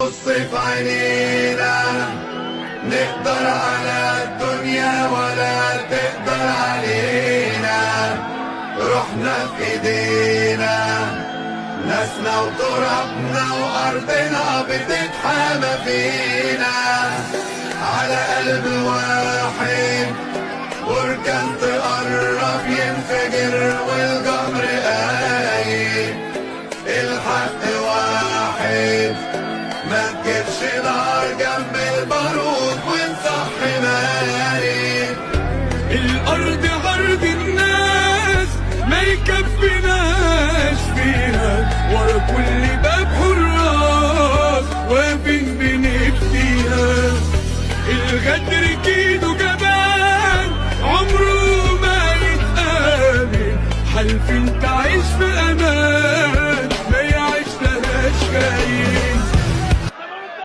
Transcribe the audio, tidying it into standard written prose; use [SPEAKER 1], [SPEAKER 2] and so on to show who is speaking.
[SPEAKER 1] بص في عينينا، نقدر على الدنيا ولا تقدر علينا. روحنا في ايدينا، ناسنا وترابنا وارضنا بتتحامى فينا. على قلب واحد بركان تقرب ينفجر والجمر قايم. الحق واحد ما تجيبش ضهر